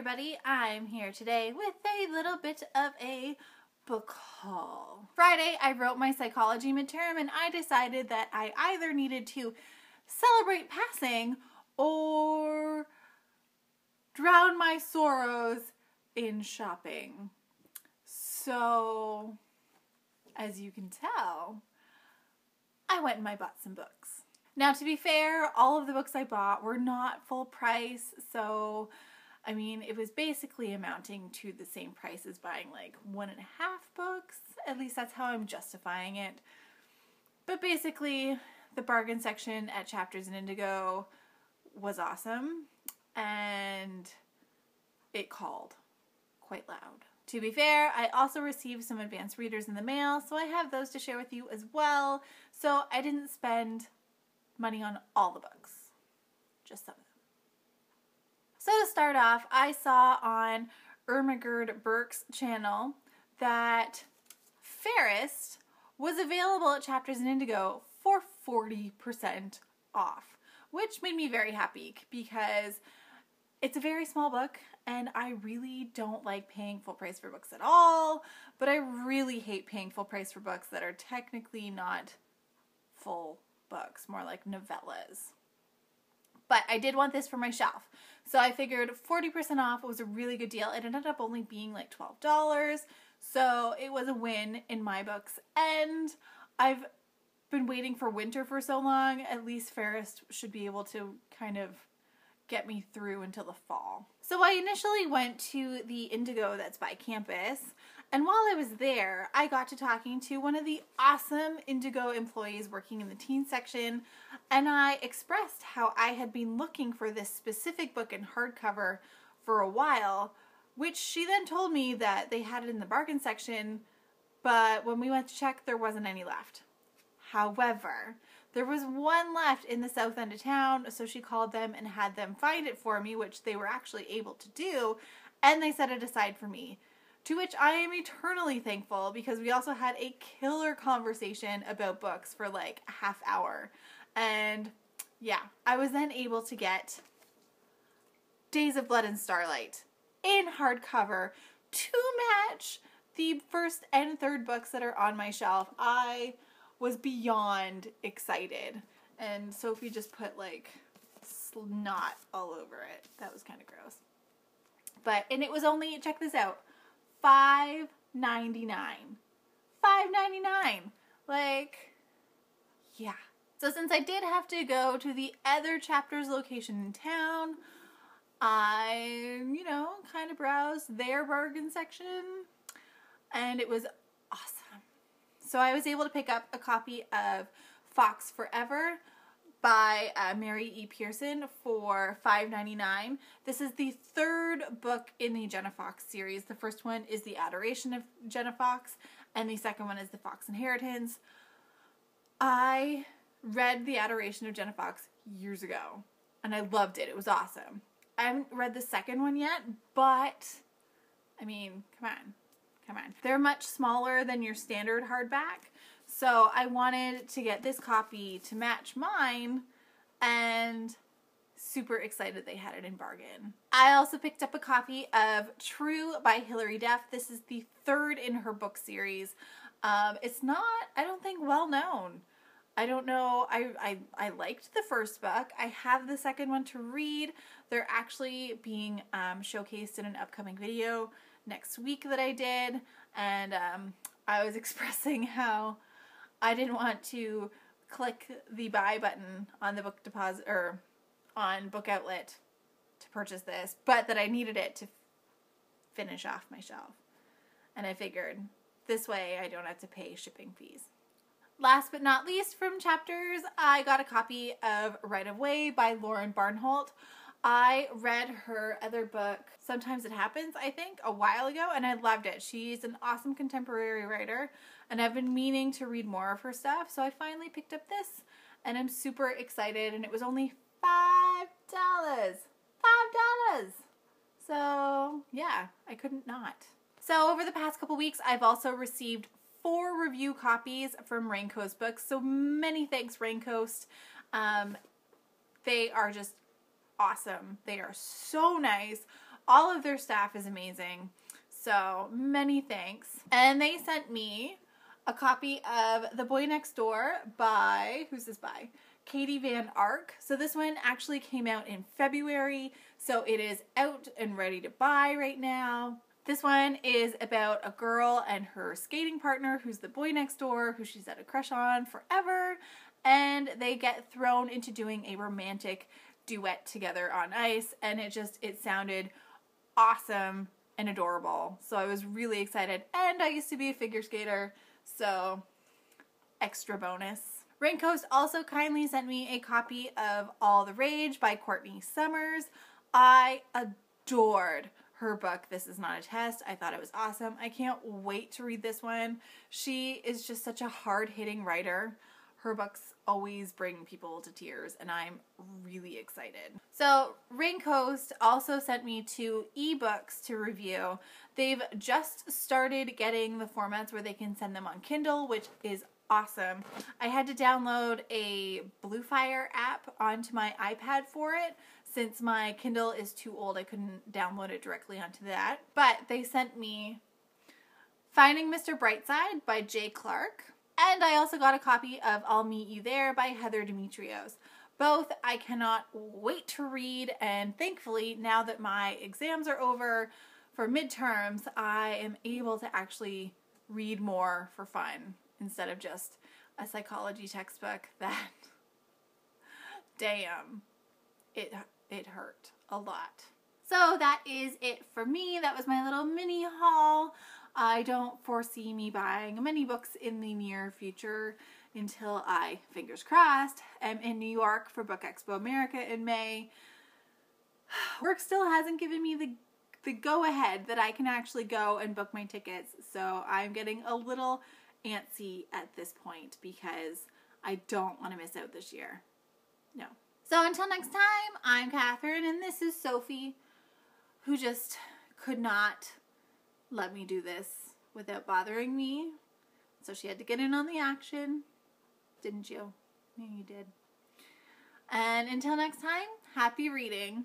everybody, I'm here today with a little bit of a book haul. Friday, I wrote my psychology midterm and I decided that I either needed to celebrate passing or drown my sorrows in shopping. So, as you can tell, I went and I bought some books. Now, to be fair, all of the books I bought were not full price, so I mean, it was basically amounting to the same price as buying like 1.5 books. At least that's how I'm justifying it. But basically, the bargain section at Chapters in Indigo was awesome, and it called quite loud. To be fair, I also received some advanced readers in the mail, so I have those to share with you as well. So I didn't spend money on all the books, just some of them. So to start off, I saw on Ermagerd Burke's channel that Fairest was available at Chapters in Indigo for 40% off, which made me very happy because it's a very small book and I really don't like paying full price for books at all, but I really hate paying full price for books that are technically not full books, more like novellas. But I did want this for my shelf. So I figured 40% off was a really good deal. It ended up only being like $12. So it was a win in my books. And I've been waiting for winter for so long. At least Fairest should be able to kind of get me through until the fall. So I initially went to the Indigo that's by campus. And while I was there, I got to talking to one of the awesome Indigo employees working in the teen section, and I expressed how I had been looking for this specific book in hardcover for a while, which she then told me that they had it in the bargain section, but when we went to check, there wasn't any left. However, there was one left in the south end of town, so she called them and had them find it for me, which they were actually able to do, and they set it aside for me. To which I am eternally thankful because we also had a killer conversation about books for like a half hour. And yeah, I was then able to get Days of Blood and Starlight in hardcover to match the first and third books that are on my shelf. I was beyond excited. And Sophie just put like snot all over it. That was kind of gross. And it was only, check this out, $5.99. $5.99. Like, yeah. So since I did have to go to the other Chapters location in town, I, kind of browsed their bargain section, and it was awesome. So I was able to pick up a copy of Fox Forever by Mary E. Pearson for $5.99. This is the third book in the Jenna Fox series. The first one is The Adoration of Jenna Fox, and the second one is The Fox Inheritance. I read The Adoration of Jenna Fox years ago, and I loved it. It was awesome. I haven't read the second one yet, but, I mean, come on. They're much smaller than your standard hardback. So I wanted to get this copy to match mine, and super excited they had it in bargain. I also picked up a copy of True by Hilary Duff. This is the third in her book series. It's not, I don't think, well known. I don't know. I liked the first book. I have the second one to read. They're actually being showcased in an upcoming video next week that I did, and I was expressing how I didn't want to click the buy button on the book deposit or on Book Outlet to purchase this, but that I needed it to finish off my shelf. And I figured this way I don't have to pay shipping fees. Last but not least from Chapters, I got a copy of Right of Way by Lauren Barnholt. I read her other book, Sometimes It Happens, I think, a while ago, and I loved it. She's an awesome contemporary writer, and I've been meaning to read more of her stuff, so I finally picked up this, and I'm super excited, and it was only $5. $5! So, yeah, I couldn't not. So, over the past couple weeks, I've also received 4 review copies from Raincoast Books, so many thanks, Raincoast. They are just awesome. They are so nice. All of their staff is amazing. So many thanks. And they sent me a copy of The Boy Next Door by, who's this by? Katie Van Ark. So this one actually came out in February, so it is out and ready to buy right now. This one is about a girl and her skating partner who's the boy next door, who she's had a crush on forever, and they get thrown into doing a romantic duet together on ice, and it sounded awesome and adorable. So I was really excited, and I used to be a figure skater, so extra bonus. Raincoast also kindly sent me a copy of All the Rage by Courtney Summers. I adored her book, This Is Not a Test. I thought it was awesome. I can't wait to read this one. She is just such a hard-hitting writer. Her books always bring people to tears, and I'm really excited. So Raincoast also sent me 2 ebooks to review. They've just started getting the formats where they can send them on Kindle, which is awesome. I had to download a Bluefire app onto my iPad for it. Since my Kindle is too old, I couldn't download it directly onto that. But they sent me Finding Mr. Brightside by Jay Clark. And I also got a copy of I'll Meet You There by Heather Demetrios. Both I cannot wait to read, and thankfully, now that my exams are over for midterms, I am able to actually read more for fun instead of just a psychology textbook that, damn, it hurt a lot. So that is it for me. That was my little mini haul. I don't foresee me buying many books in the near future until I, fingers crossed, am in New York for Book Expo America in May. Work still hasn't given me the go-ahead that I can actually go and book my tickets, so I'm getting a little antsy at this point because I don't want to miss out this year. No. So until next time, I'm Catherine, and this is Sophie, who just could not let me do this without bothering me. So she had to get in on the action. Didn't you? Yeah, you did. And until next time, happy reading.